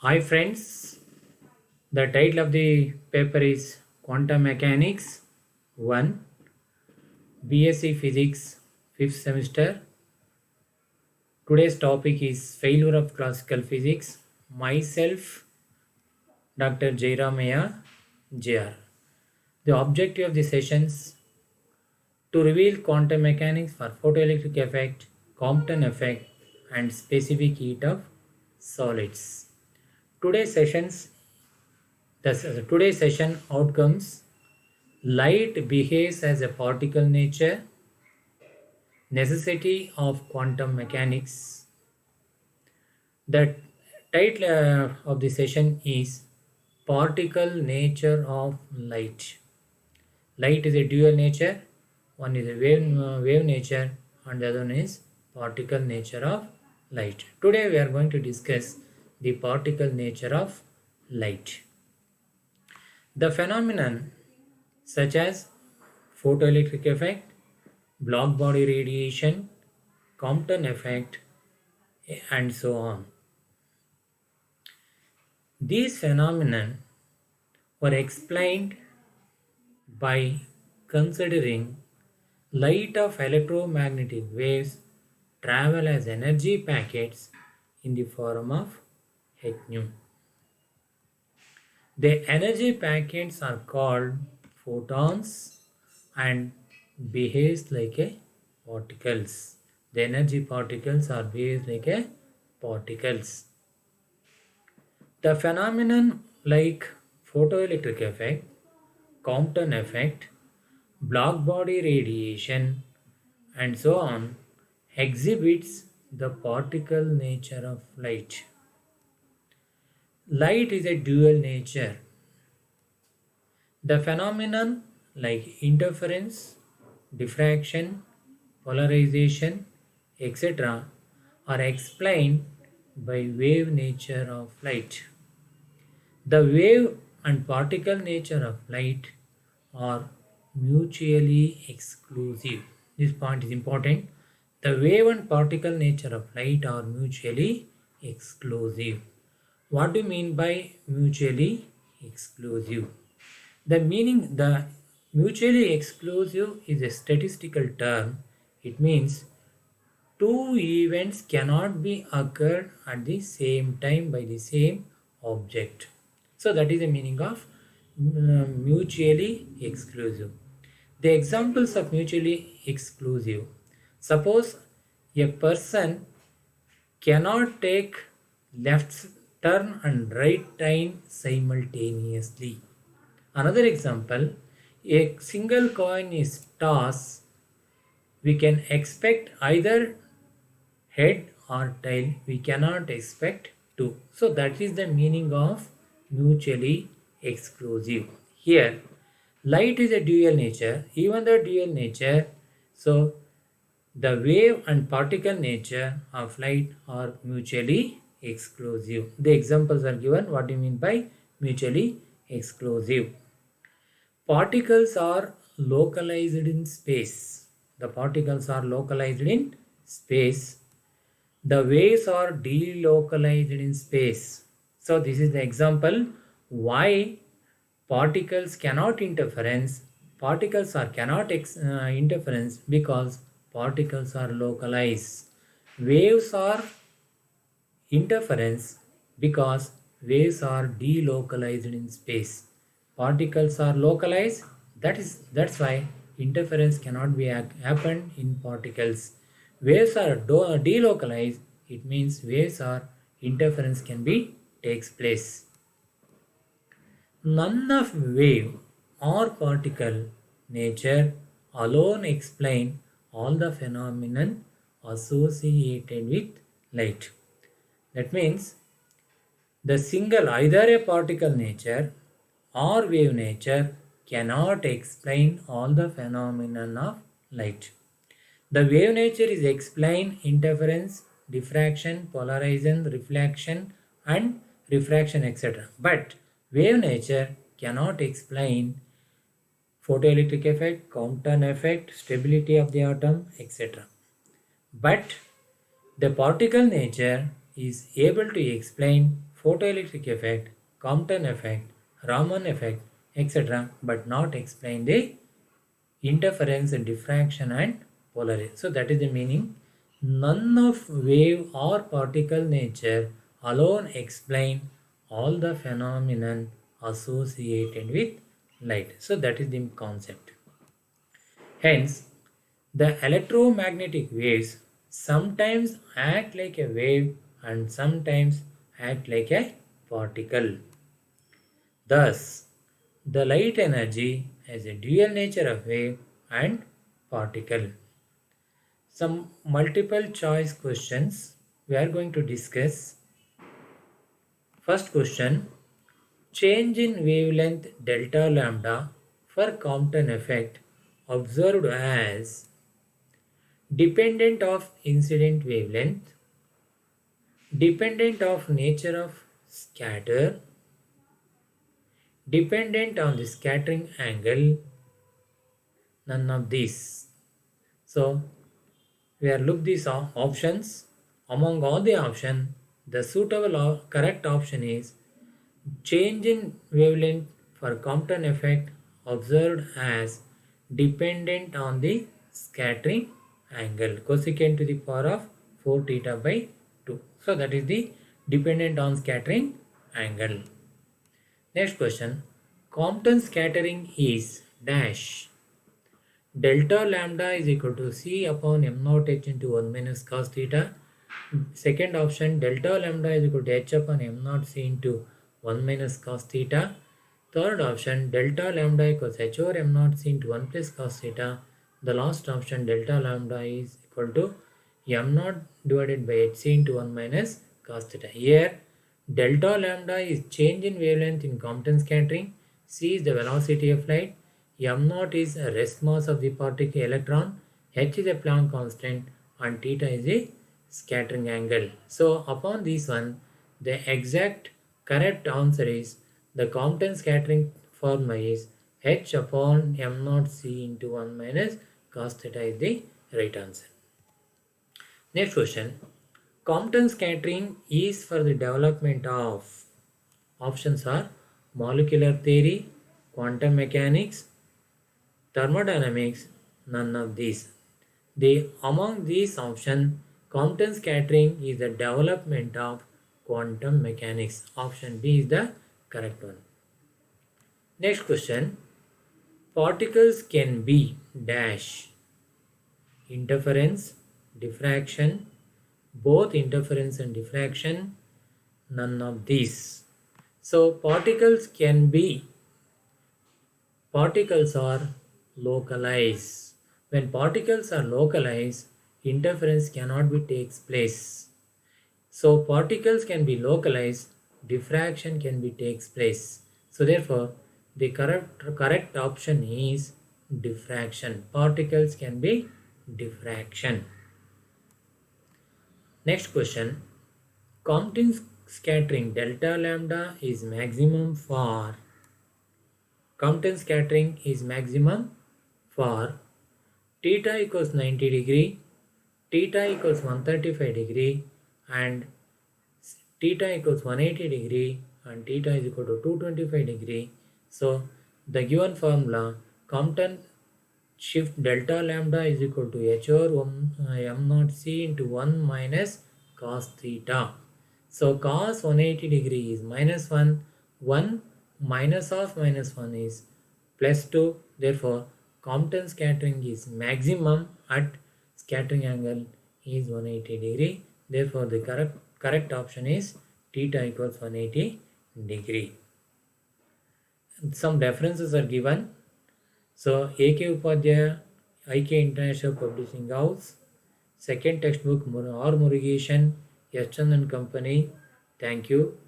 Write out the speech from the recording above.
Hi friends, the title of the paper is Quantum Mechanics 1 BSc Physics 5th semester. Today's topic is Failure of Classical Physics. Myself, Dr. Jairamaya JR. The objective of the sessions to reveal quantum mechanics for photoelectric effect, Compton effect, and specific heat of solids. Today's sessions Today's session outcomes. Light behaves as a particle nature, necessity of quantum mechanics. The title of the session is Particle Nature of Light. Light is a dual nature. One is a wave nature and the other one is particle nature of light. Today we are going to discuss the particle nature of light. The phenomenon such as photoelectric effect, black body radiation, Compton effect, and so on. These phenomena were explained by considering light of electromagnetic waves travel as energy packets in the form of h nu. The energy packets are called photons and behaves like a particles. The energy particles are behaves like a particles. The phenomenon like photoelectric effect, Compton effect, black body radiation, and so on exhibits the particle nature of light. Light is a dual nature. The phenomenon like interference, diffraction, polarization, etc. are explained by wave nature of light. The wave and particle nature of light are mutually exclusive. This point is important. The wave and particle nature of light are mutually exclusive. What do you mean by mutually exclusive? The mutually exclusive is a statistical term. It means two events cannot be occurred at the same time by the same object. So that is the meaning of mutually exclusive. The examples of mutually exclusive. Suppose a person cannot take left turn and right turn simultaneously. Another example, a single coin is tossed. We can expect either head or tail. We cannot expect two. So that is the meaning of mutually exclusive. Here, light is a dual nature. Even the dual nature, so the wave and particle nature of light are mutually exclusive. The examples are given. What do you mean by mutually exclusive? Particles are localized in space. The particles are localized in space. The waves are delocalized in space. So this is the example why particles cannot interference. Particles are cannot interference because particles are localized. Waves are interference because waves are delocalized in space. Particles are localized. That's why interference cannot be happen in particles. Waves are delocalized. It means waves are interference can be takes place. None of wave or particle nature alone explain all the phenomenon associated with light. That means the single either a particle nature or wave nature cannot explain all the phenomenon of light. The wave nature is explain interference, diffraction, polarization, reflection and refraction etc. But wave nature cannot explain photoelectric effect, Compton effect, stability of the atom etc. But the particle nature is able to explain photoelectric effect, Compton effect, Raman effect, etc., but not explain the interference, diffraction, and polarization. So that is the meaning. None of wave or particle nature alone explain all the phenomenon associated with light. So that is the concept. Hence, the electromagnetic waves sometimes act like a wave and sometimes act like a particle. Thus, the light energy has a dual nature of wave and particle. Some multiple choice questions we are going to discuss. First question, change in wavelength delta lambda for Compton effect observed as dependent of incident wavelength, dependent of nature of scatter, dependent on the scattering angle, none of these. So we are look these options. Among all the options, the suitable or correct option is change in wavelength for Compton effect observed as dependent on the scattering angle, cosecant to the power of 4 theta by 2. So that is the dependent on scattering angle. Next question, Compton scattering is dash. Delta lambda is equal to C upon m naught h into 1 minus cos theta. Second option, delta lambda is equal to h upon m naught c into 1 minus cos theta. Third option, delta lambda equals h over m naught c into 1 plus cos theta. The last option, delta lambda is equal to m naught divided by hc into 1 minus cos theta. Here, delta lambda is change in wavelength in Compton scattering. C is the velocity of light. M naught is a rest mass of the particle electron. H is a Planck constant and theta is a scattering angle. So upon this one, the exact correct answer is the Compton scattering formula is H upon m naught c into 1 minus cos theta is the right answer. Next question. Compton scattering is for the development of, options are molecular theory, quantum mechanics, thermodynamics, none of these. Among these options, Compton scattering is the development of quantum mechanics. Option B is the correct one. Next question, particles can be dash. Interference, diffraction, both interference and diffraction, none of these. So particles are localized. When particles are localized, interference cannot be takes place. So particles can be localized, diffraction can be takes place. So therefore, the correct option is diffraction. Particles can be diffraction. Next question, Compton scattering delta lambda is maximum for, Compton scattering is maximum for theta equals 90 degree, theta equals 135 degree, and theta equals 180 degree, and theta is equal to 225 degree. So the given formula, Compton shift delta lambda is equal to h over m naught c into 1 minus cos theta. So cos 180 degree is minus 1, 1 minus of minus 1 is plus 2. Therefore, Compton scattering is maximum at scattering angle is 180 degree. Therefore, the correct option is theta equals 180 degree. Some references are given. So, A.K. Upadhyaya, IK International Publishing House, second textbook R. Murugesan, S. Chandan Company. Thank you.